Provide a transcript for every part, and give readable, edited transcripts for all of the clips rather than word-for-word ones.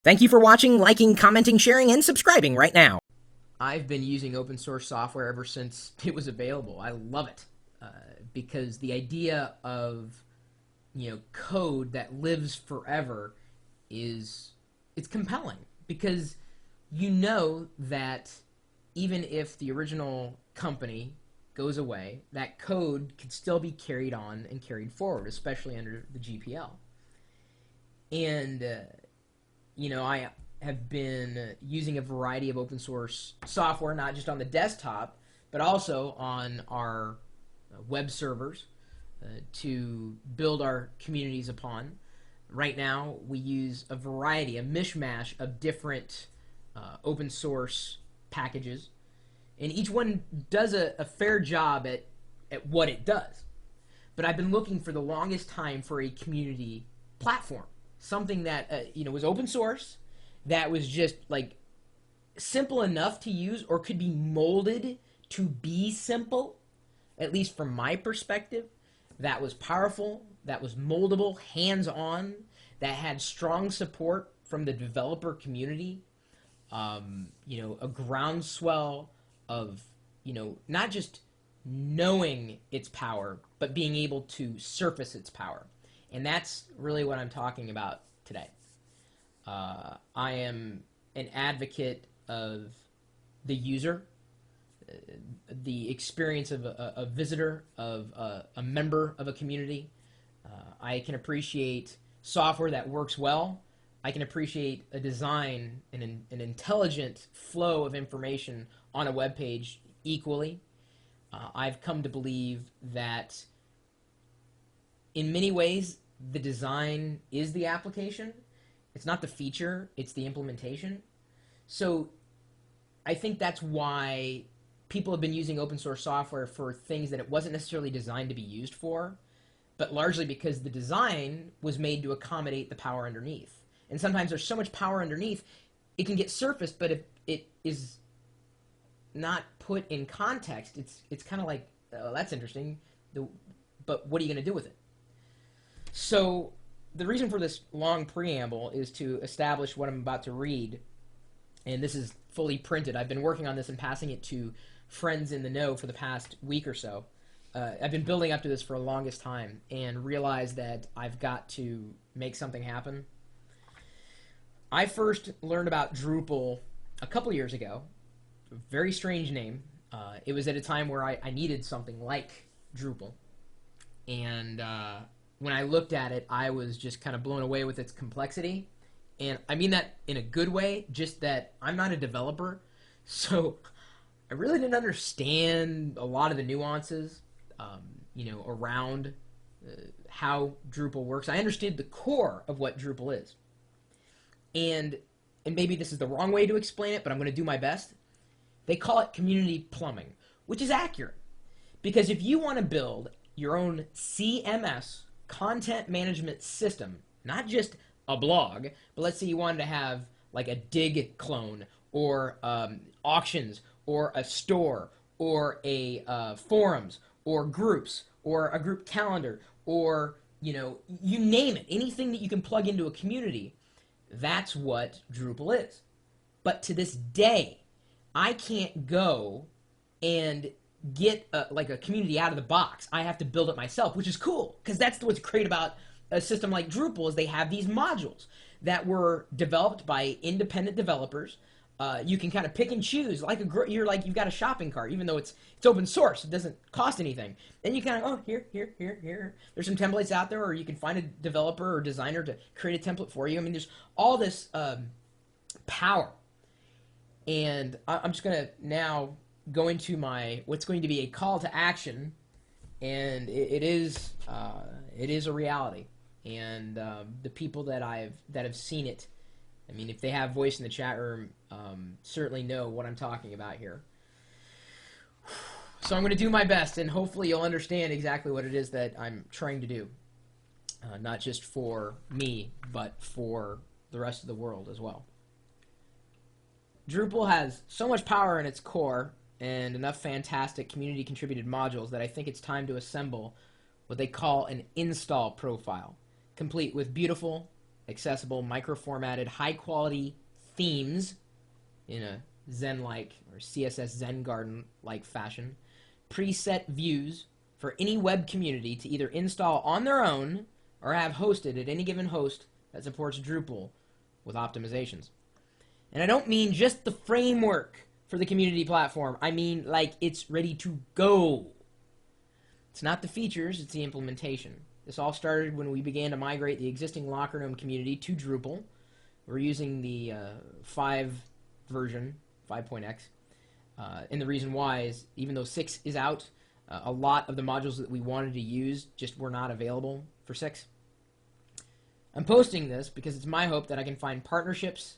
Thank you for watching, liking, commenting, sharing, and subscribing right now. I've been using open source software ever since it was available. I love it because the idea of code that lives forever it's compelling because you know that even if the original company goes away, that code can still be carried on and carried forward, especially under the GPL. And I have been using a variety of open source software, not just on the desktop, but also on our web servers to build our communities upon. Right now, we use a variety, a mishmash of different open source packages, and each one does a fair job at what it does. But I've been looking for the longest time for a community platform, something that was open source, that was just like simple enough to use or could be molded to be simple, at least from my perspective, that was powerful, that was moldable, hands-on, that had strong support from the developer community, a groundswell of, not just knowing its power, but being able to surface its power. And that's really what I'm talking about today. I am an advocate of the user, the experience of a visitor, of a member of a community. I can appreciate software that works well. I can appreciate a design and an intelligent flow of information on a web page equally. I've come to believe that in many ways, the design is the application. It's not the feature, it's the implementation. So I think that's why people have been using open source software for things that it wasn't necessarily designed to be used for, but largely because the design was made to accommodate the power underneath. And sometimes there's so much power underneath, it can get surfaced, but if it is not put in context, it's kind of like, oh, that's interesting, but what are you going to do with it? So the reason for this long preamble is to establish what I'm about to read, and this is fully printed. I've been working on this and passing it to friends in the know for the past week or so. I've been building up to this for the longest time and realized that I've got to make something happen. I first learned about Drupal a couple years ago. A very strange name. It was at a time where I needed something like Drupal. And when I looked at it, I was just kind of blown away with its complexity. And I mean that in a good way, just that I'm not a developer, so I really didn't understand a lot of the nuances, around how Drupal works. I understood the core of what Drupal is. And maybe this is the wrong way to explain it, but I'm going to do my best. They call it community plumbing, which is accurate. Because if you want to build your own CMS, content management system, not just a blog, but let's say you wanted to have like a dig clone or auctions or a store or a forums or groups or a group calendar or you name it, anything that you can plug into a community, that's what Drupal is. But to this day, I can't go and get like a community out of the box. I have to build it myself, which is cool because that's what's great about a system like Drupal is they have these modules that were developed by independent developers. You can kind of pick and choose you've got a shopping cart, even though it's open source. It doesn't cost anything. Then you kind of here. There's some templates out there, or you can find a developer or designer to create a template for you. I mean, there's all this power. And I'm just gonna now go into what's going to be a call to action, and it is a reality. And the people that have seen it, I mean, if they have voice in the chat room, certainly know what I'm talking about here. So I'm going to do my best, and hopefully you'll understand exactly what it is that I'm trying to do, not just for me, but for the rest of the world as well. Drupal has so much power in its core and enough fantastic community contributed modules that I think it's time to assemble what they call an install profile, complete with beautiful accessible, micro-formatted, high-quality themes in a Zen-like or CSS Zen Garden-like fashion, preset views for any web community to either install on their own or have hosted at any given host that supports Drupal with optimizations. And I don't mean just the framework for the community platform. I mean like it's ready to go. It's not the features, it's the implementation. This all started when we began to migrate the existing Locker Gnome community to Drupal. We're using the 5 version, 5.x. And the reason why is even though 6 is out, a lot of the modules that we wanted to use just were not available for 6. I'm posting this because it's my hope that I can find partnerships,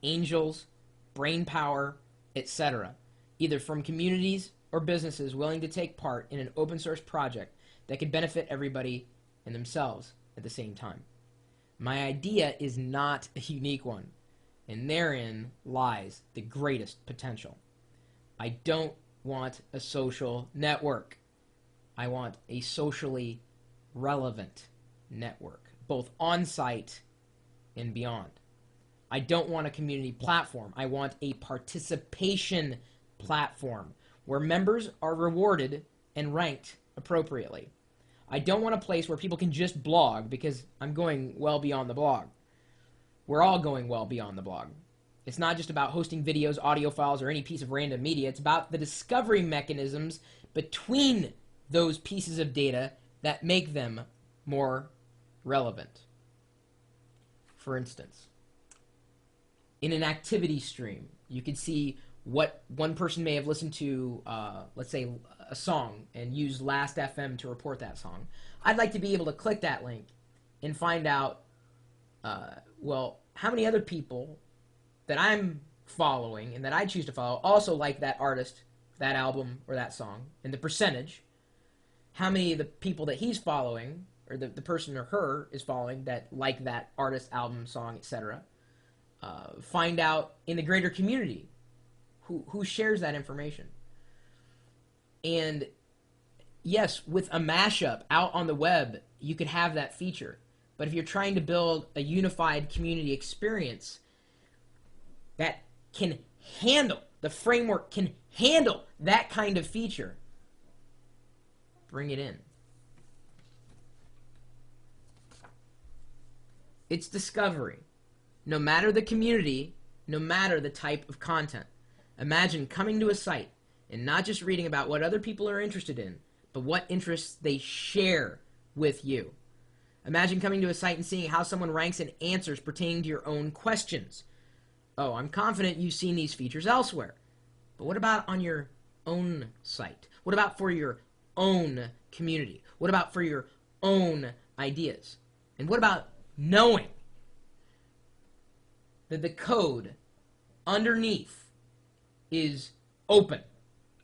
angels, brain power, etc., either from communities or businesses willing to take part in an open source project that could benefit everybody and themselves at the same time. My idea is not a unique one, and therein lies the greatest potential. I don't want a social network. I want a socially relevant network, both on-site and beyond. I don't want a community platform. I want a participation platform where members are rewarded and ranked appropriately. I don't want a place where people can just blog because I'm going well beyond the blog. We're all going well beyond the blog. It's not just about hosting videos, audio files, or any piece of random media. It's about the discovery mechanisms between those pieces of data that make them more relevant. For instance, in an activity stream, you could see what one person may have listened to, let's say, a song and used Last FM to report that song. I'd like to be able to click that link and find out, well, how many other people that I'm following and that I choose to follow also like that artist, that album, or that song, and the percentage. How many of the people that he's following, or the person or her is following that like that artist, album, song, etc. Find out in the greater community who shares that information. And yes, with a mashup out on the web, you could have that feature. But if you're trying to build a unified community experience that can handle, the framework can handle that kind of feature, bring it in. It's discovery. No matter the community, no matter the type of content. Imagine coming to a site and not just reading about what other people are interested in, but what interests they share with you. Imagine coming to a site and seeing how someone ranks in answers pertaining to your own questions. Oh, I'm confident you've seen these features elsewhere. But what about on your own site? What about for your own community? What about for your own ideas? And what about knowing that the code underneath is open?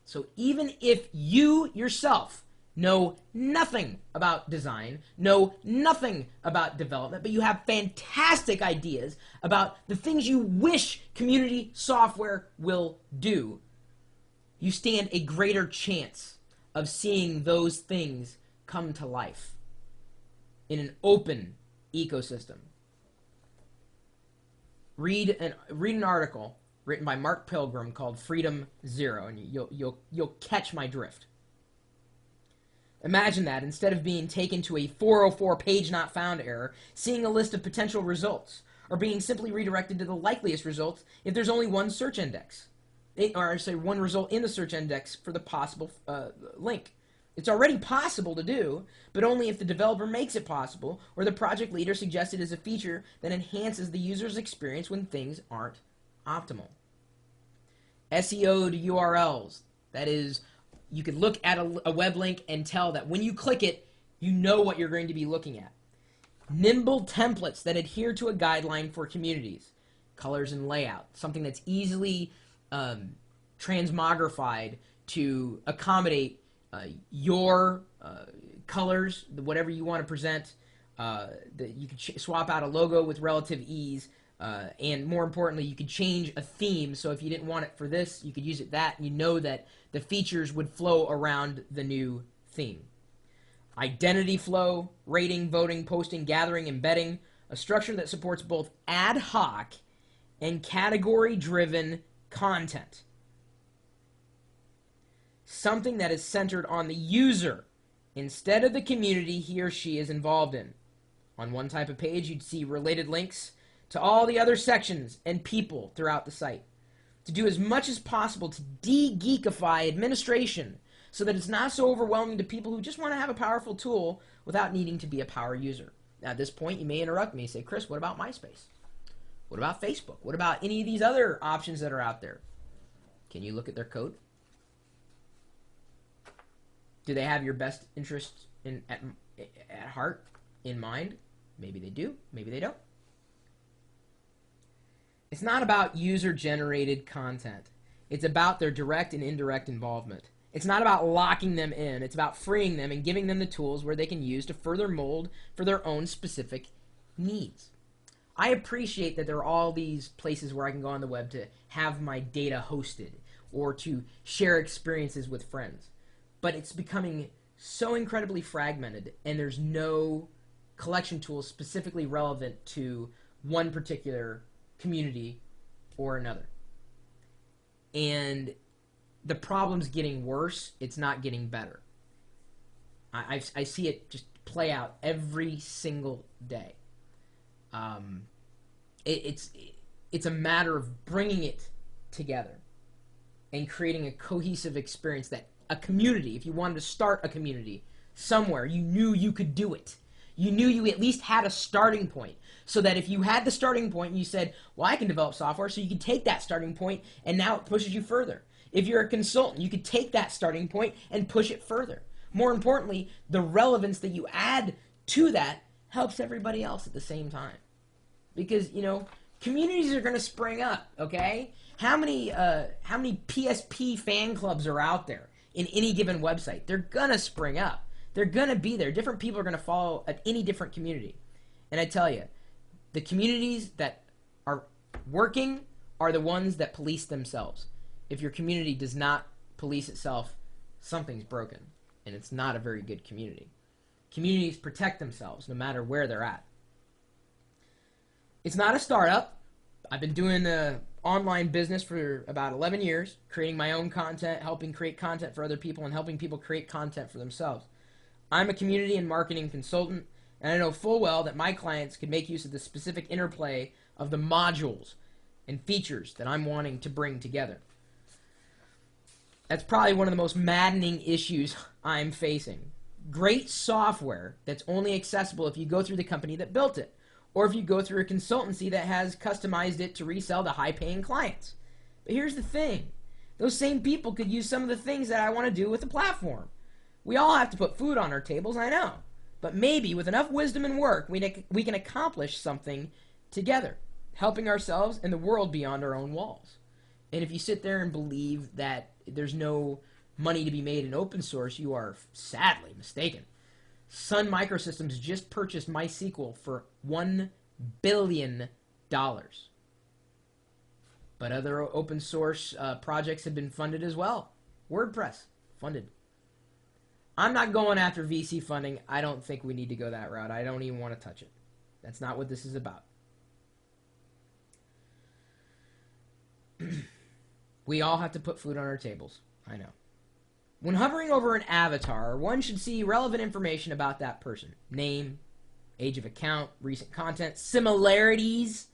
So even if you yourself know nothing about design, know nothing about development, but you have fantastic ideas about the things you wish community software will do, you stand a greater chance of seeing those things come to life in an open ecosystem. Read an article written by Mark Pilgrim called Freedom Zero, and you'll catch my drift. Imagine that instead of being taken to a 404 page not found error, seeing a list of potential results, or being simply redirected to the likeliest results if there's only one search index, or say one result in the search index for the possible link. It's already possible to do, but only if the developer makes it possible, or the project leader suggests it as a feature that enhances the user's experience when things aren't optimal. SEO to URLs. That is, you could look at a web link and tell that when you click it, you know what you're going to be looking at. Nimble templates that adhere to a guideline for communities. Colors and layout. Something that's easily transmogrified to accommodate your colors, whatever you want to present. That you can swap out a logo with relative ease. And more importantly, you could change a theme, so if you didn't want it for this, you could use it that, and you know that the features would flow around the new theme. Identity flow, rating, voting, posting, gathering, embedding, A structure that supports both ad hoc and category-driven content. Something that is centered on the user instead of the community he or she is involved in. On one type of page, you'd see related links to all the other sections and people throughout the site. To do as much as possible to de-geekify administration so that it's not so overwhelming to people who just want to have a powerful tool without needing to be a power user. Now, at this point, you may interrupt me and say, Chris, what about MySpace? What about Facebook? What about any of these other options that are out there? Can you look at their code? Do they have your best interest at heart, in mind? Maybe they do, maybe they don't. It's not about user-generated content. It's about their direct and indirect involvement. It's not about locking them in. It's about freeing them and giving them the tools where they can use to further mold for their own specific needs. I appreciate that there are all these places where I can go on the web to have my data hosted or to share experiences with friends. But it's becoming so incredibly fragmented, and there's no collection tools specifically relevant to one particular community or another. And the problem's getting worse. It's not getting better. I see it just play out every single day. It's a matter of bringing it together and creating a cohesive experience that a community, if you wanted to start a community somewhere, you knew you could do it. You knew you at least had a starting point, so that if you had the starting point and you said, well, I can develop software, so you could take that starting point and now it pushes you further. If you're a consultant, you could take that starting point and push it further. More importantly, the relevance that you add to that helps everybody else at the same time. Because, you know, communities are going to spring up, okay? How many PSP fan clubs are out there in any given website? They're going to spring up. They're going to be there. Different people are going to follow at any different community. And I tell you, the communities that are working are the ones that police themselves. If your community does not police itself, something's broken, and it's not a very good community. Communities protect themselves no matter where they're at. It's not a startup. I've been doing online business for about 11 years, creating my own content, helping create content for other people, and helping people create content for themselves. I'm a community and marketing consultant, and I know full well that my clients could make use of the specific interplay of the modules and features that I'm wanting to bring together. That's probably one of the most maddening issues I'm facing. Great software that's only accessible if you go through the company that built it, or if you go through a consultancy that has customized it to resell to high-paying clients. But here's the thing. Those same people could use some of the things that I want to do with the platform. We all have to put food on our tables, I know. But maybe with enough wisdom and work, we can accomplish something together, helping ourselves and the world beyond our own walls. And if you sit there and believe that there's no money to be made in open source, you are sadly mistaken. Sun Microsystems just purchased MySQL for $1 billion. But other open source projects have been funded as well. WordPress, funded. I'm not going after VC funding. I don't think we need to go that route. I don't even want to touch it. That's not what this is about. We all have to put food on our tables. I know. When hovering over an avatar, one should see relevant information about that person. Name, age of account, recent content, similarities,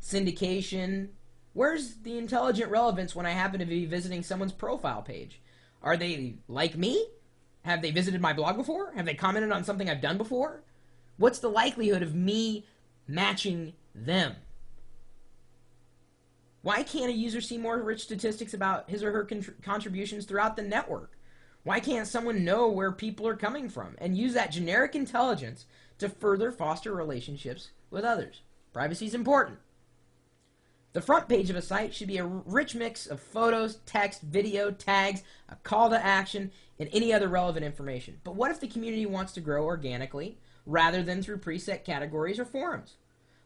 syndication. Where's the intelligent relevance when I happen to be visiting someone's profile page? Are they like me? Have they visited my blog before? Have they commented on something I've done before? What's the likelihood of me matching them? Why can't a user see more rich statistics about his or her contributions throughout the network? Why can't someone know where people are coming from and use that generic intelligence to further foster relationships with others? Privacy is important. The front page of a site should be a rich mix of photos, text, video, tags, a call to action, and any other relevant information. But what if the community wants to grow organically rather than through preset categories or forums?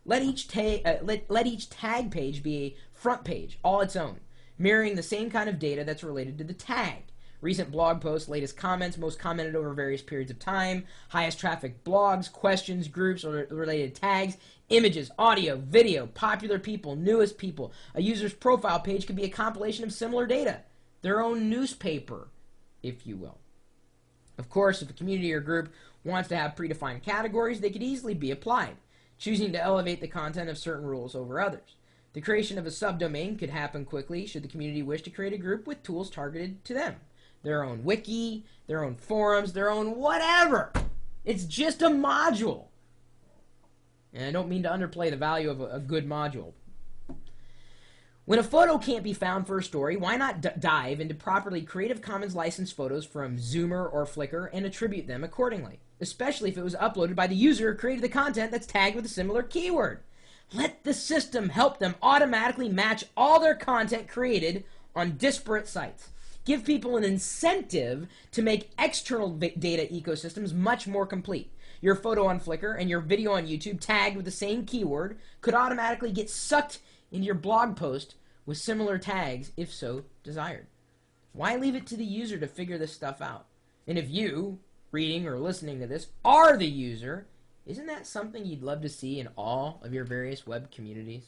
Let each tag page be a front page, all its own, mirroring the same kind of data that's related to the tag. Recent blog posts, latest comments, most commented over various periods of time, highest traffic blogs, questions, groups, or related tags, Images, audio, video, popular people, newest people. A user's profile page could be a compilation of similar data. Their own newspaper, if you will. Of course, if a community or group wants to have predefined categories, they could easily be applied, choosing to elevate the content of certain rules over others. The creation of a subdomain could happen quickly should the community wish to create a group with tools targeted to them. Their own wiki, their own forums, their own whatever. It's just a module. And I don't mean to underplay the value of a good module. When a photo can't be found for a story, why not dive into properly Creative Commons licensed photos from Zoomer or Flickr and attribute them accordingly, especially if it was uploaded by the user who created the content that's tagged with a similar keyword. Let the system help them automatically match all their content created on disparate sites. Give people an incentive to make external data ecosystems much more complete. Your photo on Flickr and your video on YouTube tagged with the same keyword could automatically get sucked into your blog post with similar tags if so desired. Why leave it to the user to figure this stuff out? And if you, reading or listening to this, are the user, isn't that something you'd love to see in all of your various web communities?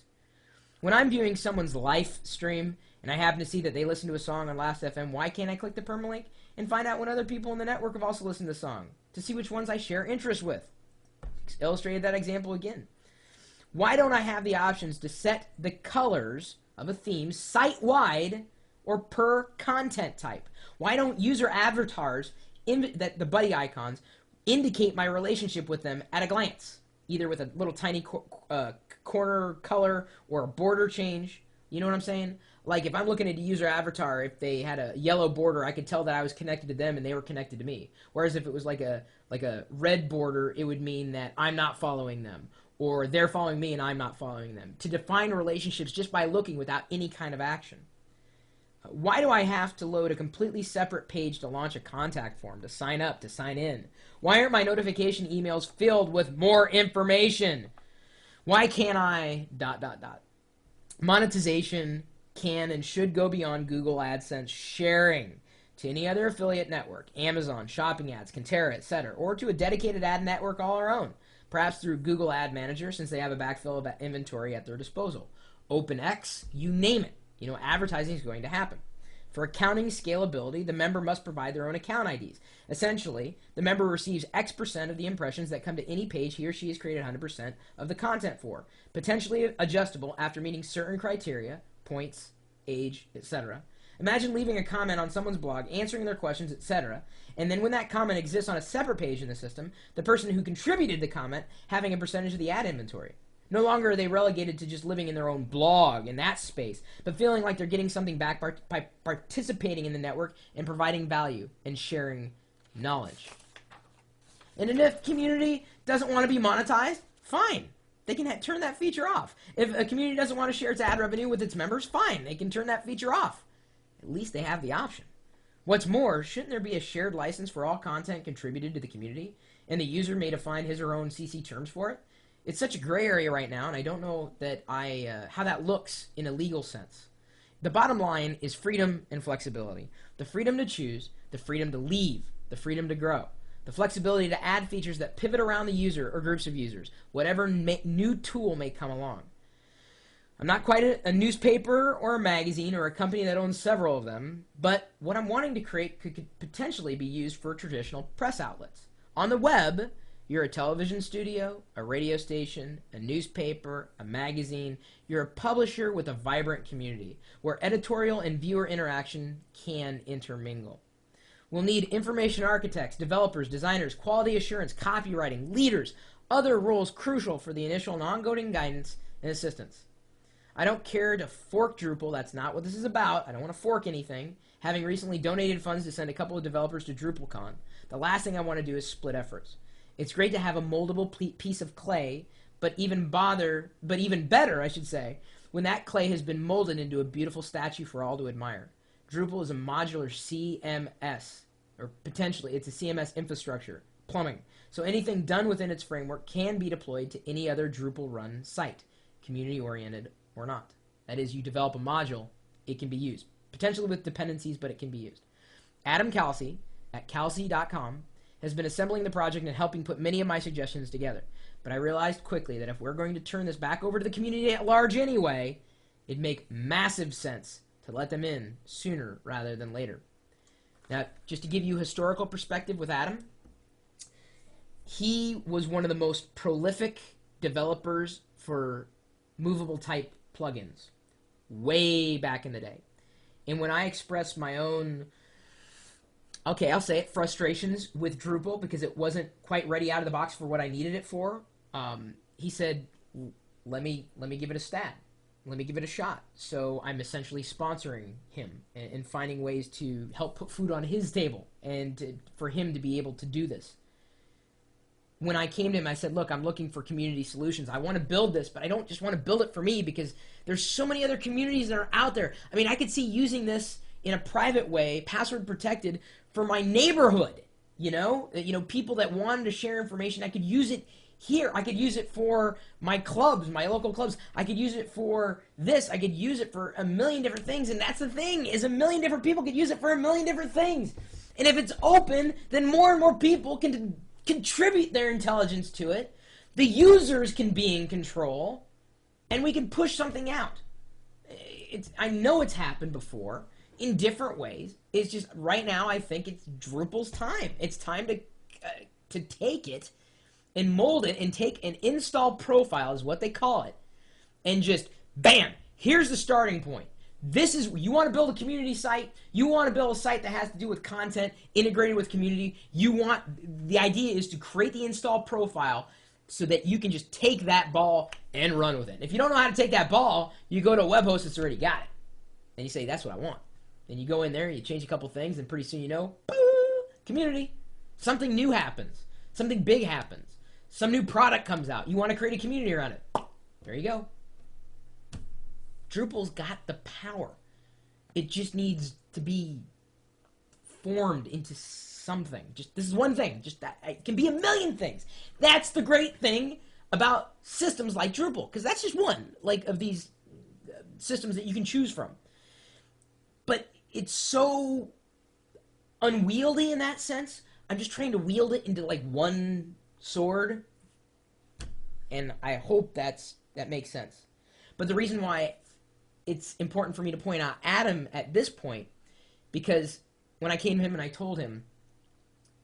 When I'm viewing someone's live stream and I happen to see that they listen to a song on Last.fm, why can't I click the permalink and find out when other people in the network have also listened to the song to see which ones I share interest with? Illustrated that example again. Why don't I have the options to set the colors of a theme site-wide or per content type? Why don't user avatars, the buddy icons, indicate my relationship with them at a glance, either with a little tiny corner color or a border change? You know what I'm saying? Like if I'm looking at a user avatar, if they had a yellow border, I could tell that I was connected to them and they were connected to me. Whereas if it was like a red border, it would mean that I'm not following them, or they're following me and I'm not following them. To define relationships just by looking without any kind of action. Why do I have to load a completely separate page to launch a contact form, to sign up, to sign in? Why aren't my notification emails filled with more information? Why can't I ... Monetization can and should go beyond Google AdSense sharing to any other affiliate network, Amazon, Shopping Ads, Contera, etc., or to a dedicated ad network all our own, perhaps through Google Ad Manager since they have a backfill of inventory at their disposal. OpenX, you name it. Advertising is going to happen. For accounting scalability, the member must provide their own account IDs. Essentially, the member receives X% of the impressions that come to any page he or she has created 100% of the content for, potentially adjustable after meeting certain criteria, points, age, etc. Imagine leaving a comment on someone's blog, answering their questions, etc., and then when that comment exists on a separate page in the system, the person who contributed the comment having a percentage of the ad inventory. No longer are they relegated to just living in their own blog in that space, but feeling like they're getting something back by participating in the network and providing value and sharing knowledge. And if a community doesn't want to be monetized, fine. They can turn that feature off. If a community doesn't want to share its ad revenue with its members, fine. They can turn that feature off. At least they have the option. What's more, shouldn't there be a shared license for all content contributed to the community, and the user may define his or her own CC terms for it? It's such a gray area right now, and I don't know that how that looks in a legal sense. The bottom line is freedom and flexibility. The freedom to choose, the freedom to leave, the freedom to grow. The flexibility to add features that pivot around the user or groups of users, whatever new tool may come along. I'm not quite a newspaper or a magazine or a company that owns several of them, but what I'm wanting to create could potentially be used for traditional press outlets. On the web, you're a television studio, a radio station, a newspaper, a magazine. You're a publisher with a vibrant community where editorial and viewer interaction can intermingle. We'll need information architects, developers, designers, quality assurance, copywriting, leaders, other roles crucial for the initial and ongoing guidance and assistance. I don't care to fork Drupal. That's not what this is about. I don't want to fork anything. Having recently donated funds to send a couple of developers to DrupalCon, the last thing I want to do is split efforts. It's great to have a moldable piece of clay, but even better, I should say, when that clay has been molded into a beautiful statue for all to admire. Drupal is a modular CMS, or potentially it's a CMS infrastructure, plumbing. So anything done within its framework can be deployed to any other Drupal-run site, community-oriented or not. That is, you develop a module, it can be used. Potentially with dependencies, but it can be used. Adam Kelsey at kelsey.com has been assembling the project and helping put many of my suggestions together. But I realized quickly that if we're going to turn this back over to the community at large anyway, it'd make massive sense to let them in sooner rather than later. Now, just to give you historical perspective with Adam, he was one of the most prolific developers for movable type plugins way back in the day. And when I expressed my own, okay, I'll say it, frustrations with Drupal because it wasn't quite ready out of the box for what I needed it for, he said, let me give it a stab. Let me give it a shot. So I'm essentially sponsoring him and finding ways to help put food on his table and for him to be able to do this. When I came to him, I said, look, I'm looking for community solutions. I want to build this, but I don't just want to build it for me because there's so many other communities that are out there. I mean, I could see using this in a private way, password protected, for my neighborhood. You know, people that wanted to share information, I could use it here. I could use it for my clubs, my local clubs. I could use it for this. I could use it for a million different things. And that's the thing, is a million different people could use it for a million different things. And if it's open, then more and more people can contribute their intelligence to it. The users can be in control, and we can push something out. I know it's happened before in different ways. It's just right now I think it's Drupal's time. It's time to take it and mold it and take an install profile, is what they call it, and just bam, here's the starting point. This is, you want to build a community site, you want to build a site that has to do with content integrated with community. The idea is to create the install profile so that you can just take that ball and run with it. If you don't know how to take that ball, you go to a web host that's already got it. And you say, that's what I want. And you go in there, you change a couple things, and pretty soon you know, boo, community. Something new happens. Something big happens. Some new product comes out. You want to create a community around it. There you go. Drupal's got the power. It just needs to be formed into something. Just this is one thing. Just that it can be a million things. That's the great thing about systems like Drupal, because that's just one of these systems that you can choose from. But it's so unwieldy in that sense. I'm just trying to wield it into one sword, and I hope that makes sense. But the reason why it's important for me to point out Adam at this point, because when I came to him and I told him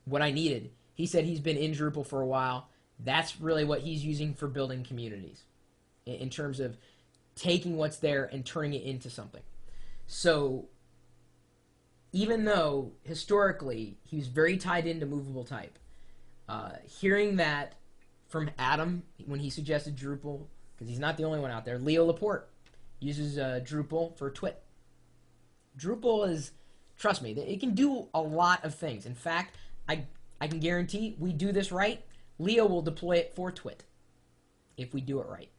what I needed, he said he's been in Drupal for a while. That's really what he's using for building communities, in terms of taking what's there and turning it into something. So even though historically he was very tied into movable type, hearing that from Adam when he suggested Drupal, because he's not the only one out there. Leo Laporte uses Drupal for Twit. Drupal is, trust me, it can do a lot of things. In fact, I can guarantee we do this right, Leo will deploy it for Twit if we do it right.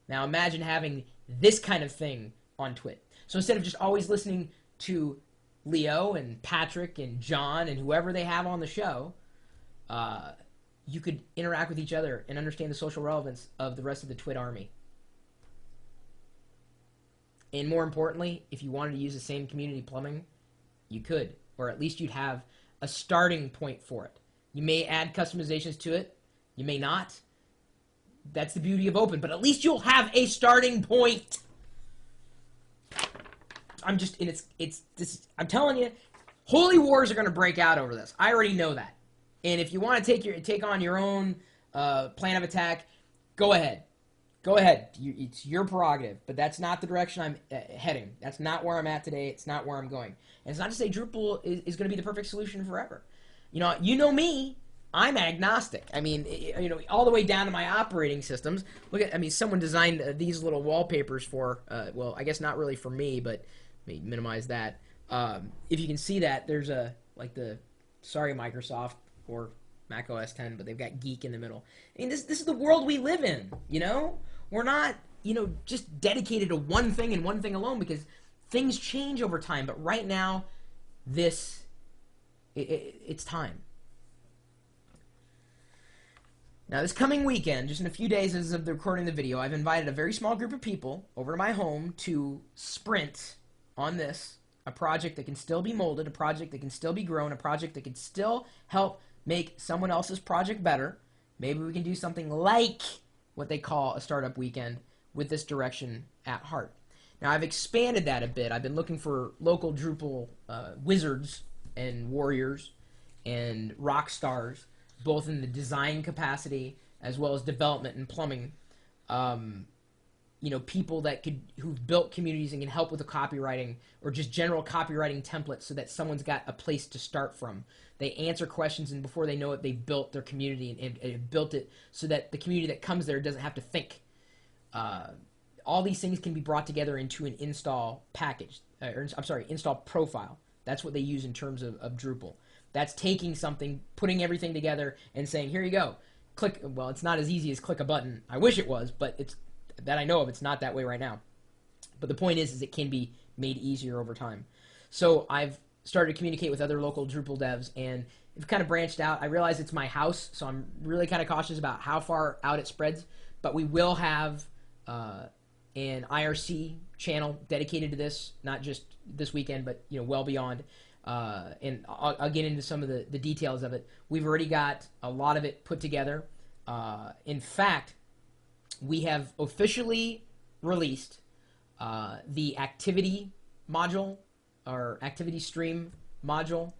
Now imagine having this kind of thing on Twit. So instead of just always listening to Leo and Patrick and John and whoever they have on the show, you could interact with each other and understand the social relevance of the rest of the Twit army. And more importantly, if you wanted to use the same community plumbing, you could, or at least you'd have a starting point for it. You may add customizations to it, you may not. That's the beauty of open, but at least you'll have a starting point. I'm telling you, holy wars are going to break out over this. I already know that. And if you want to take on your own plan of attack, go ahead. Go ahead. It's your prerogative. But that's not the direction I'm heading. That's not where I'm at today. It's not where I'm going. And it's not to say Drupal is going to be the perfect solution forever. You know me. I'm agnostic. I mean, all the way down to my operating systems. Someone designed these little wallpapers for, well, I guess not really for me, but let me minimize that. If you can see that, there's sorry Microsoft, or Mac OS 10, but they've got geek in the middle. I mean, this is the world we live in, We're not, just dedicated to one thing and one thing alone, because things change over time. But right now, it's time. Now, this coming weekend, just in a few days as of the recording of the video, I've invited a very small group of people over to my home to sprint on this a project that can still be molded, a project that can still be grown, a project that can still help make someone else's project better. Maybe we can do something like what they call a startup weekend with this direction at heart. Now, I've expanded that a bit. I've been looking for local Drupal wizards and warriors and rock stars, both in the design capacity as well as development and plumbing. People who've built communities and can help with the copywriting or just general copywriting templates so that someone's got a place to start from. They answer questions, and before they know it, they've built their community and built it so that the community that comes there doesn't have to think. All these things can be brought together into an install package, install profile. That's what they use in terms of Drupal. That's taking something, putting everything together, and saying, here you go. Click. Well, it's not as easy as click a button. I wish it was, but it's that I know of, it's not that way right now. But the point is it can be made easier over time. So I've started to communicate with other local Drupal devs, and it's kind of branched out. I realize it's my house, so I'm really kind of cautious about how far out it spreads. But we will have an IRC channel dedicated to this, not just this weekend, but well beyond. And I'll get into some of the details of it. We've already got a lot of it put together. In fact, we have officially released the activity module, or activity stream module,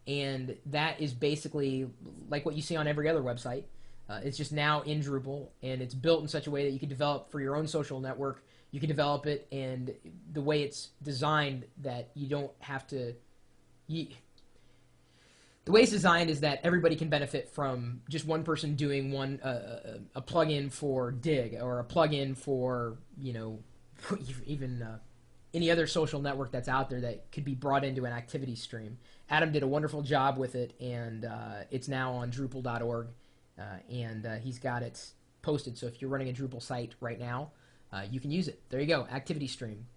and that is basically like what you see on every other website. It's just now in Drupal, and it's built in such a way that you can develop for your own social network. You can develop it, and the way it's designed that you don't have to... The way it's designed is that everybody can benefit from just one person doing a plugin for Dig, or a plugin for even any other social network that's out there that could be brought into an activity stream. Adam did a wonderful job with it, and it's now on Drupal.org, and he's got it posted. So if you're running a Drupal site right now, you can use it. There you go, activity stream.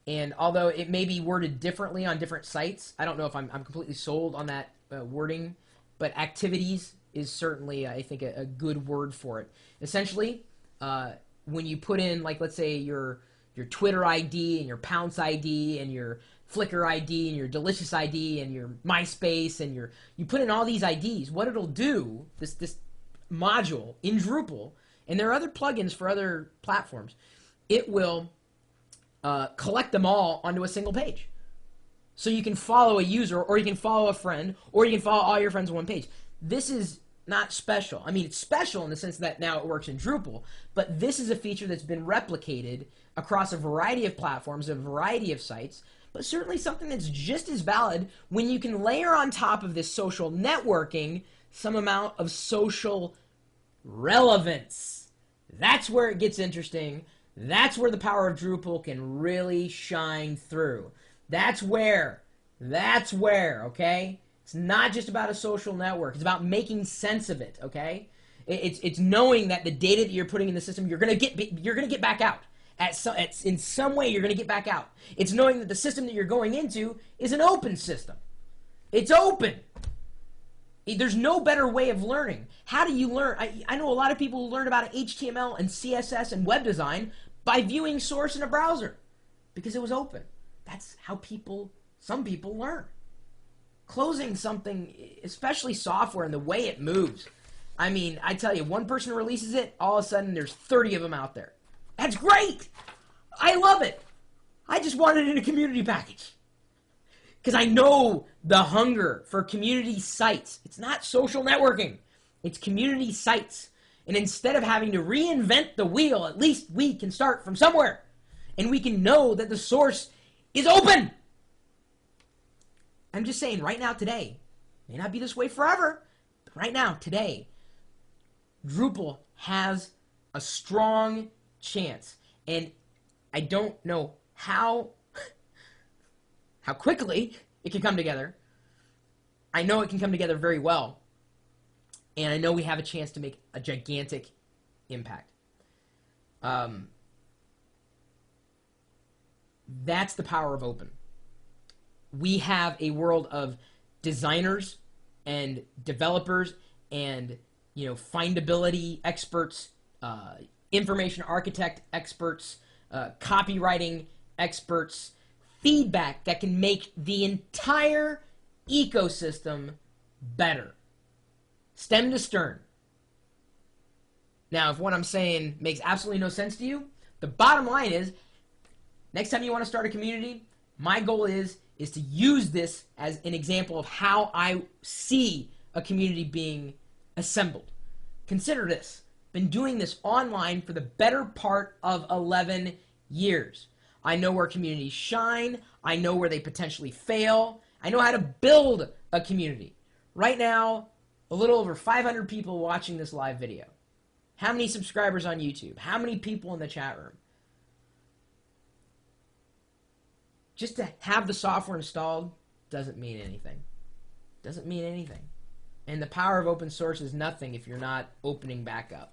And although it may be worded differently on different sites, I don't know if I'm completely sold on that wording, but activities is certainly, I think, a good word for it. Essentially, when you put in, like, let's say your Twitter ID and your Pounce ID and your Flickr ID and your Delicious ID and your MySpace and you put in all these IDs, what it'll do, this module in Drupal, and there are other plugins for other platforms, it will collect them all onto a single page. So you can follow a user, or you can follow a friend, or you can follow all your friends on one page. This is not special. I mean, it's special in the sense that now it works in Drupal, but this is a feature that's been replicated across a variety of platforms, a variety of sites, but certainly something that's just as valid when you can layer on top of this social networking some amount of social relevance. That's where it gets interesting. That's where the power of Drupal can really shine through. That's where, okay? It's not just about a social network. It's about making sense of it, okay? It's knowing that the data that you're putting in the system, you're gonna get back out. In some way, you're gonna get back out. It's knowing that the system that you're going into is an open system. It's open. There's no better way of learning. How do you learn? I know a lot of people who learn about HTML and CSS and web design by viewing source in a browser because it was open. That's how some people learn. Closing something, especially software and the way it moves. I mean, I tell you, one person releases it, all of a sudden there's 30 of them out there. That's great. I love it. I just want it in a community package. Because I know the hunger for community sites. It's not social networking. It's community sites. And instead of having to reinvent the wheel, at least we can start from somewhere. And we can know that the source is open. I'm just saying, right now, today, may not be this way forever, but right now, today, Drupal has a strong chance. And I don't know how quickly it can come together. I know it can come together very well. And I know we have a chance to make a gigantic impact. That's the power of open. We have a world of designers and developers and findability experts, information architect experts, copywriting experts, feedback that can make the entire ecosystem better. Stem to stern. Now, if what I'm saying makes absolutely no sense to you, the bottom line is, next time you want to start a community, my goal is to use this as an example of how I see a community being assembled. Consider this. Been doing this online for the better part of 11 years. I know where communities shine. I know where they potentially fail. I know how to build a community. Right now, a little over 500 people watching this live video. How many subscribers on YouTube? How many people in the chat room? Just to have the software installed doesn't mean anything. Doesn't mean anything. And the power of open source is nothing if you're not opening back up.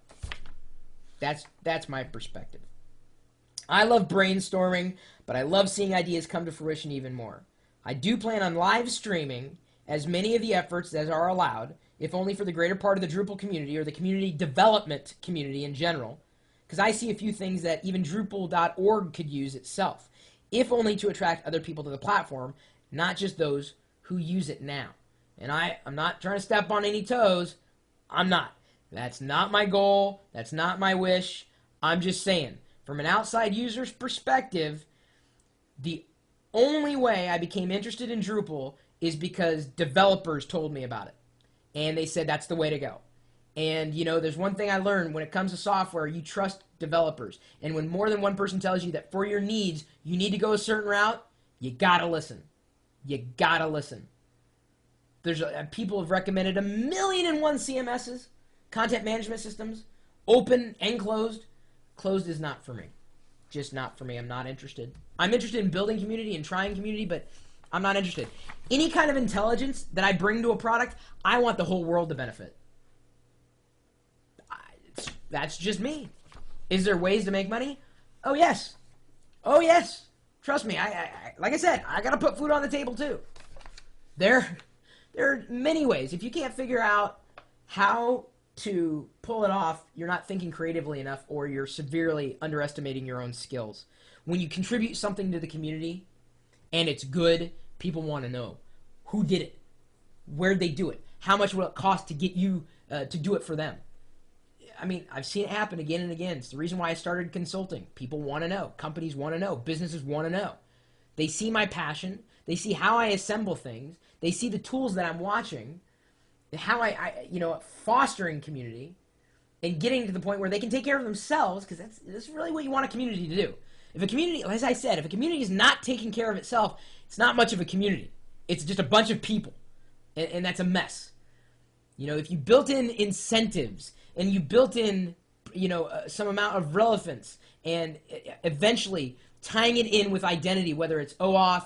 That's my perspective. I love brainstorming, but I love seeing ideas come to fruition even more. I do plan on live streaming as many of the efforts as are allowed, if only for the greater part of the Drupal community or the community development community in general, because I see a few things that even Drupal.org could use itself, if only to attract other people to the platform, not just those who use it now. And I'm not trying to step on any toes. I'm not. That's not my goal. That's not my wish. I'm just saying, from an outside user's perspective, the only way I became interested in Drupal is because developers told me about it. And they said that's the way to go. And, you know, there's one thing I learned when it comes to software, you trust developers. And when more than one person tells you that for your needs, you need to go a certain route, you gotta listen. You gotta listen. There's people have recommended 1,000,001 CMSs, content management systems, open and closed. Closed is not for me. Just not for me. I'm not interested. I'm interested in building community and trying community, but I'm not interested. Any kind of intelligence that I bring to a product, I want the whole world to benefit. That's just me. Is there ways to make money? Oh, yes. Oh, yes. Trust me. Like I said, I got to put food on the table, too. There are many ways. If you can't figure out how to pull it off, you're not thinking creatively enough, or you're severely underestimating your own skills. When you contribute something to the community and it's good, people want to know who did it, where'd they do it, how much will it cost to get you to do it for them. I mean, I've seen it happen again and again. It's the reason why I started consulting. People want to know. Companies want to know. Businesses want to know. They see my passion. They see how I assemble things. They see the tools that I'm watching, how I fostering community and getting to the point where they can take care of themselves, because that's really what you want a community to do. If a community, as I said, if a community is not taking care of itself, it's not much of a community. It's just a bunch of people, and that's a mess. You know, if you built in incentives and you built in, some amount of relevance and eventually tying it in with identity, whether it's OAuth,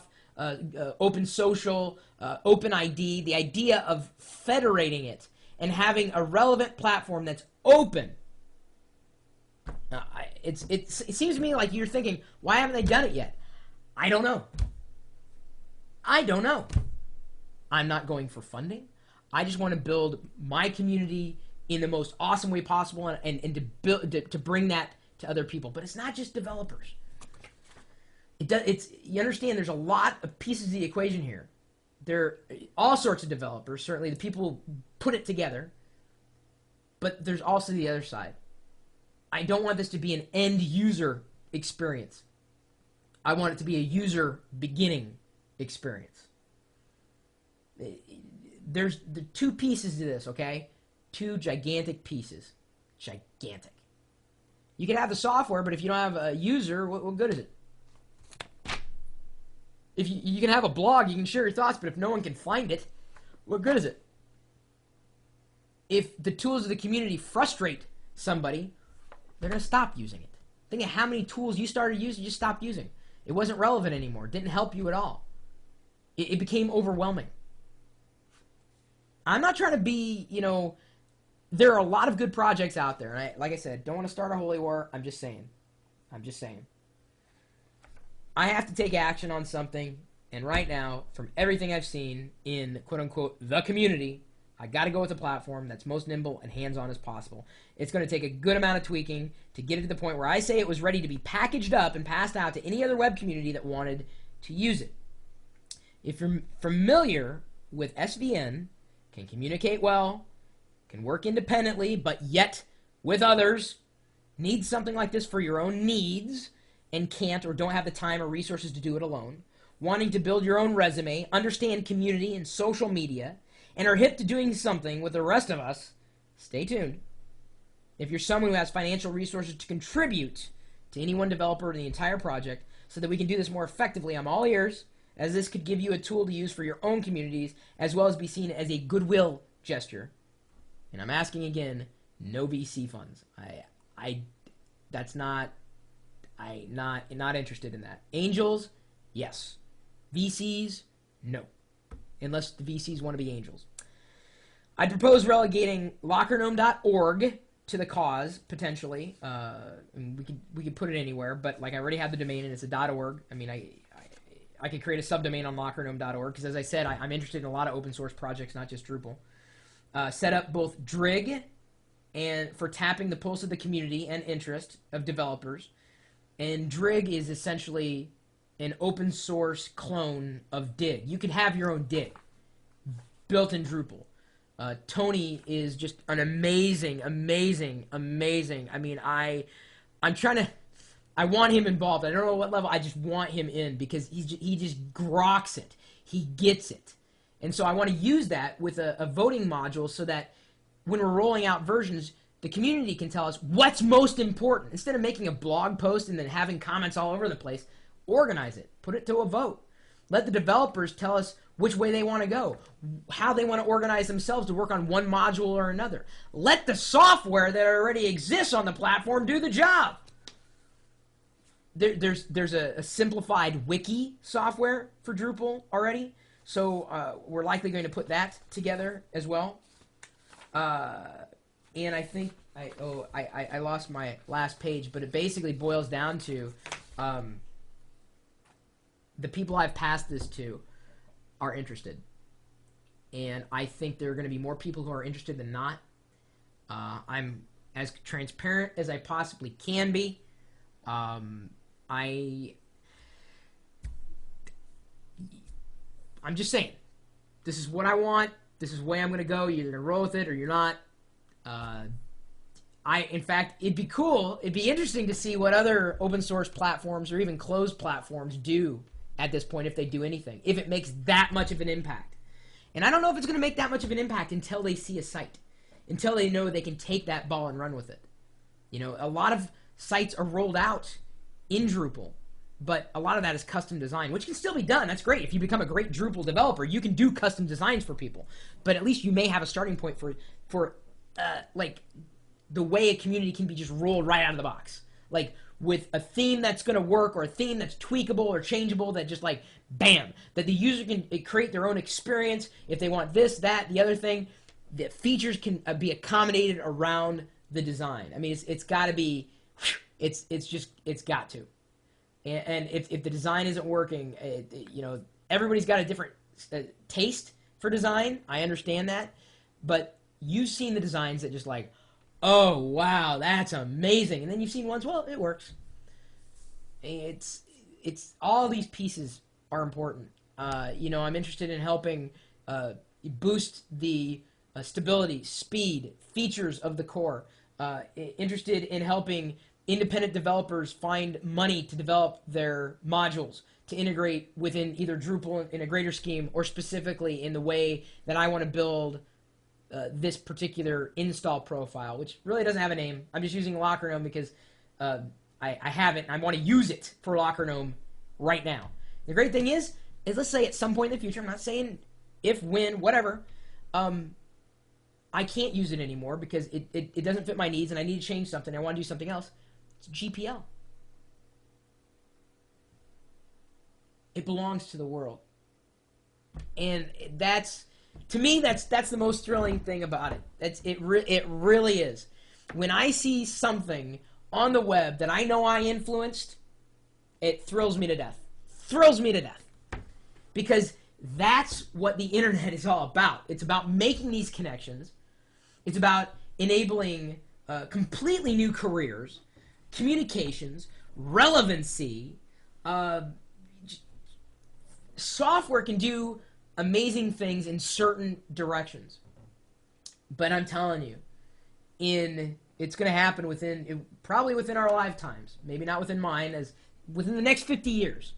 Open Social, Open ID, the idea of federating it and having a relevant platform that's open. It seems to me like you're thinking, why haven't they done it yet? I don't know. I'm not going for funding. I just want to build my community in the most awesome way possible and to bring that to other people. But it's not just developers. You understand there's a lot of pieces of the equation here. There are all sorts of developers, certainly the people who put it together, but there's also the other side. I don't want this to be an end user experience. I want it to be a user beginning experience. There's the two pieces to this, okay? Two gigantic pieces. Gigantic. You can have the software, but if you don't have a user, what good is it? If you can have a blog, you can share your thoughts, but if no one can find it, what good is it? If the tools of the community frustrate somebody, they're going to stop using it. Think of how many tools you started using, you just stopped using. It wasn't relevant anymore. It didn't help you at all. It became overwhelming. I'm not trying to be, there are a lot of good projects out there. And like I said, don't want to start a holy war. I'm just saying. I have to take action on something, and right now, from everything I've seen in quote-unquote the community, I got to go with a platform that's most nimble and hands-on as possible. It's going to take a good amount of tweaking to get it to the point where I say it was ready to be packaged up and passed out to any other web community that wanted to use it. If you're familiar with SVN, can communicate well, can work independently, but yet with others, need something like this for your own needs, and can't or don't have the time or resources to do it alone, wanting to build your own resume, understand community and social media, and are hip to doing something with the rest of us, stay tuned. If you're someone who has financial resources to contribute to any one developer or the entire project so that we can do this more effectively, I'm all ears, as this could give you a tool to use for your own communities as well as be seen as a goodwill gesture. And I'm asking again, no VC funds. Not interested in that. Angels, yes. VCs, no. Unless the VCs want to be angels. I'd propose relegating lockergnome.org to the cause, potentially. We could put it anywhere, but like I already have the domain and it's a .org. I mean, I could create a subdomain on lockergnome.org because, as I said, I'm interested in a lot of open source projects, not just Drupal. Set up both Drig and for tapping the pulse of the community and interest of developers. And Drig is essentially an open source clone of Dig. You can have your own Dig built in Drupal. Tony is just an amazing. I mean, I'm trying to. I want him involved. I don't know what level. I just want him in because he just groks it. He gets it. And so I want to use that with a voting module so that when we're rolling out versions, the community can tell us what's most important. Instead of making a blog post and then having comments all over the place, organize it. Put it to a vote. Let the developers tell us which way they want to go, how they want to organize themselves to work on one module or another. Let the software that already exists on the platform do the job. There's a simplified wiki software for Drupal already, so we're likely going to put that together as well. And I think I lost my last page, but it basically boils down to the people I've passed this to are interested, and I think there are going to be more people who are interested than not. I'm as transparent as I possibly can be. I'm just saying, this is what I want. This is the way I'm going to go. You're either going to roll with it or you're not. In fact, it'd be cool. It'd be interesting to see what other open source platforms or even closed platforms do at this point, if they do anything, if it makes that much of an impact. And I don't know if it's going to make that much of an impact until they see a site, until they know they can take that ball and run with it. You know, a lot of sites are rolled out in Drupal, but a lot of that is custom design, which can still be done. That's great. If you become a great Drupal developer, you can do custom designs for people. But at least you may have a starting point for like the way a community can be just rolled right out of the box. Like with a theme that's going to work, or a theme that's tweakable or changeable, that just like, bam, that the user can create their own experience. If they want this, that, the other thing, the features can be accommodated around the design. I mean, it's got to be, it's got to. And if the design isn't working, you know, everybody's got a different taste for design. I understand that. But you've seen the designs that just like, oh, wow, that's amazing. And then you've seen ones, well, it works. It's all these pieces are important. You know, I'm interested in helping boost the stability, speed, features of the core. Interested in helping independent developers find money to develop their modules, to integrate within either Drupal in a greater scheme, or specifically in the way that I want to build this particular install profile, which really doesn't have a name. I'm just using LockerGnome because I have it and I want to use it for LockerGnome right now. The great thing is let's say at some point in the future, I'm not saying if, when, whatever, I can't use it anymore because it doesn't fit my needs and I need to change something. I want to do something else. It's GPL. It belongs to the world. And that's, to me, that's the most thrilling thing about it. It really is. When I see something on the web that I know I influenced, it thrills me to death. Thrills me to death. Because that's what the internet is all about. It's about making these connections. It's about enabling completely new careers, communications, relevancy, software can do amazing things in certain directions. But I'm telling you, it's going to happen probably within our lifetimes. Maybe not within mine, as within the next 50 years.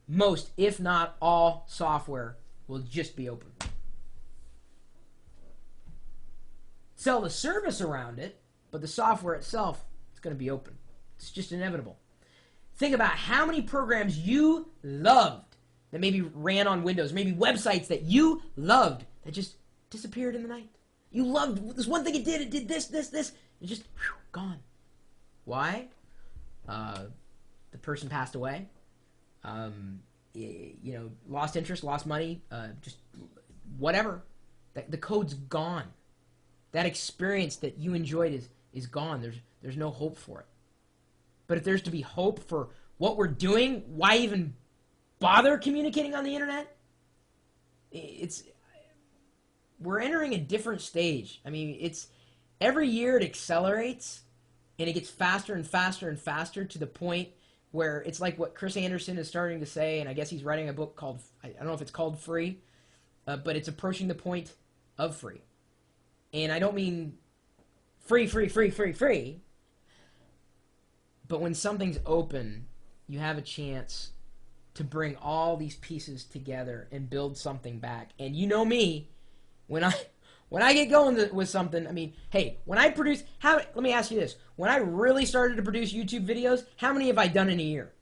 Most, if not all, software will just be open. Sell the service around it, but the software itself is going to be open. It's just inevitable. Think about how many programs you loved that maybe ran on Windows, maybe websites that you loved that just disappeared in the night. You loved this one thing it did this, it just gone. Why? The person passed away. Lost interest, lost money, just whatever. The code's gone. That experience that you enjoyed is gone. There's no hope for it. But if there's to be hope for what we're doing, why even bother communicating on the internet? We're entering a different stage. I mean, every year it accelerates, and it gets faster and faster and faster to the point where it's like what Chris Anderson is starting to say, and I guess he's writing a book called, I don't know if it's called Free, but it's approaching the point of free. And I don't mean free, but when something's open, you have a chance to bring all these pieces together and build something back. And you know me, when I get going with something, I mean, hey, when I produce, let me ask you this. When I really started to produce YouTube videos, how many have I done in a year?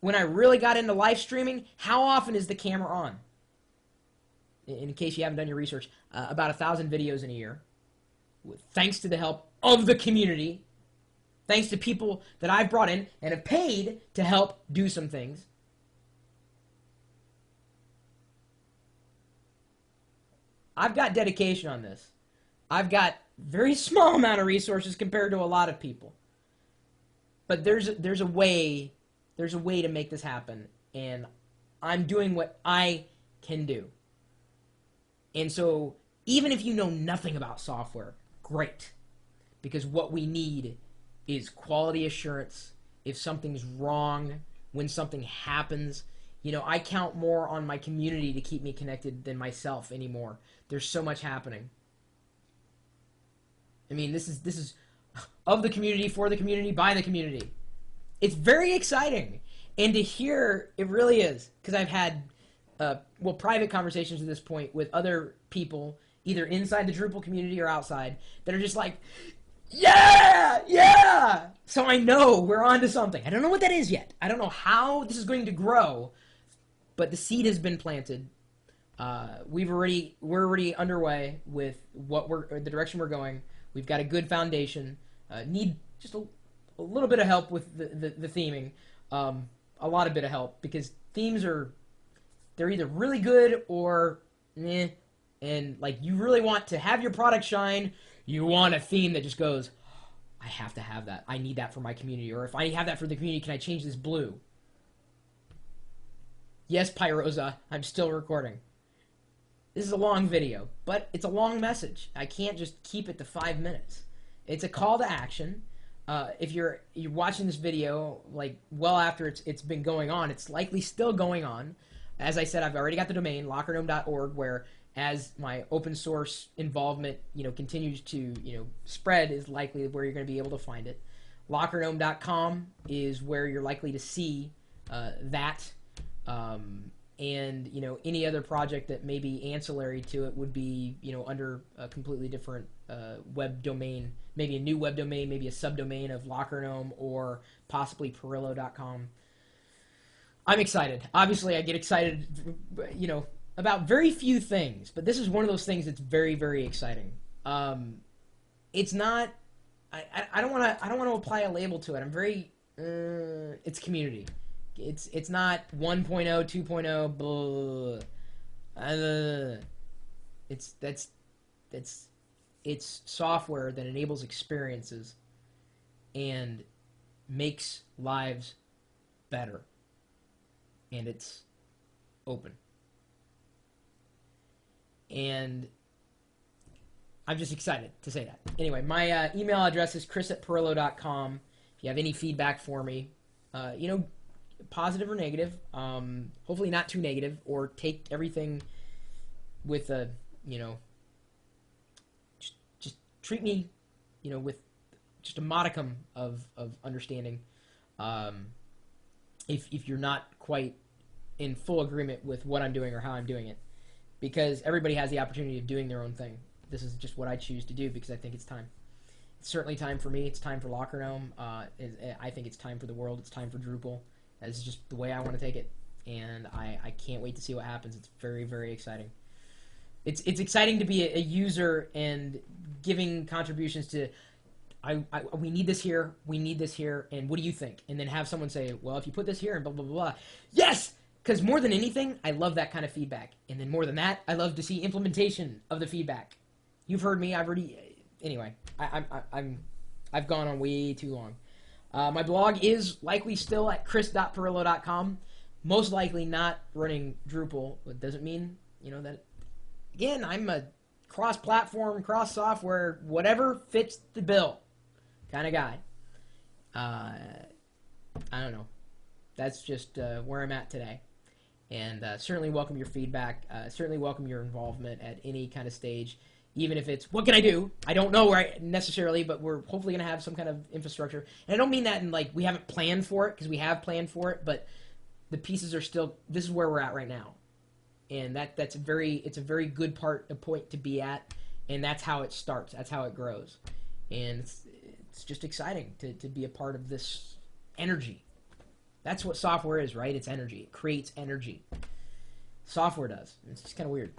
When I really got into live streaming, how often is the camera on? In case you haven't done your research, about 1,000 videos in a year. Thanks to the help of the community. Thanks to people that I've brought in and have paid to help do some things. I've got dedication on this. I've got very small amount of resources compared to a lot of people. But there's a way to make this happen, and I'm doing what I can do. And so even if you know nothing about software, great. Because what we need is quality assurance. If something's wrong, when something happens, I count more on my community to keep me connected than myself anymore. There's so much happening. I mean, this is of the community, for the community, by the community. It's very exciting. And to hear, it really is. Because I've had, private conversations at this point with other people, either inside the Drupal community or outside, that are just like, yeah! So I know we're on to something. I don't know what that is yet. I don't know how this is going to grow, but the seed has been planted. We're already underway with the direction we're going. We've got a good foundation. Need just a little bit of help with the theming. A lot of bit of help, because themes they're either really good or meh. And like, you really want to have your product shine. You want a theme that just goes, I have to have that. I need that for my community. Or if I have that for the community, can I change this blue? Yes, Pyroza, I'm still recording. This is a long video, but it's a long message. I can't just keep it to 5 minutes. It's a call to action. If you're watching this video like well after it's been going on, it's likely still going on. As I said, I've already got the domain lockergnome.org, where as my open source involvement continues to spread, is likely where you're going to be able to find it. Lockergnome.com is where you're likely to see that. And any other project that may be ancillary to it would be under a completely different web domain, maybe a new web domain, maybe a subdomain of Lockergnome, or possibly Pirillo.com. I'm excited. Obviously, I get excited, about very few things, but this is one of those things that's very, very exciting. It's not. I don't want to apply a label to it. I'm very. It's community. It's not 1.0, 2.0, blah. It's software that enables experiences and makes lives better. And it's open. And I'm just excited to say that. Anyway, my email address is chris@pirillo.com. If you have any feedback for me, positive or negative. Hopefully not too negative, or take everything with a, just treat me, with just a modicum of understanding. If you're not quite in full agreement with what I'm doing or how I'm doing it, because everybody has the opportunity of doing their own thing. This is just what I choose to do because I think it's time. It's certainly time for me. It's time for Locker Gnome. I think it's time for the world. It's time for Drupal. This is just the way I want to take it, and I can't wait to see what happens. It's very, very exciting. It's exciting to be a user and giving contributions to. We need this here. We need this here. And what do you think? And then have someone say, well, if you put this here and blah, blah, blah, blah. Yes! Because more than anything, I love that kind of feedback. And then more than that, I love to see implementation of the feedback. You've heard me. I've already... Anyway, I've gone on way too long. My blog is likely still at chris.pirillo.com. Most likely not running Drupal. It doesn't mean, that... Again, I'm a cross-platform, cross-software, whatever fits the bill kind of guy. I don't know. That's just where I'm at today. And certainly welcome your feedback. Certainly welcome your involvement at any kind of stage. Even if it's, what can I do? I don't know right necessarily, but we're hopefully going to have some kind of infrastructure. And I don't mean that in we haven't planned for it, because we have planned for it, but the pieces are still, this is where we're at right now. And it's a very good point to be at, and that's how it starts. That's how it grows. And it's just exciting to be a part of this energy. That's what software is, right? It's energy. It creates energy. Software does. It's just kind of weird.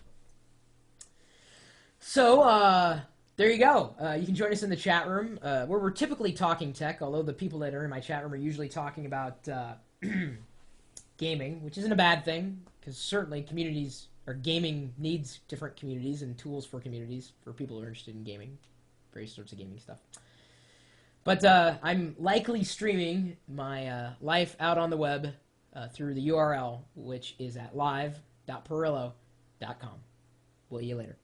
So, there you go. You can join us in the chat room, where we're typically talking tech, although the people that are in my chat room are usually talking about gaming, which isn't a bad thing, because certainly gaming needs different communities and tools for communities, for people who are interested in gaming, various sorts of gaming stuff. But I'm likely streaming my life out on the web through the URL, which is at live.pirillo.com. Will you later.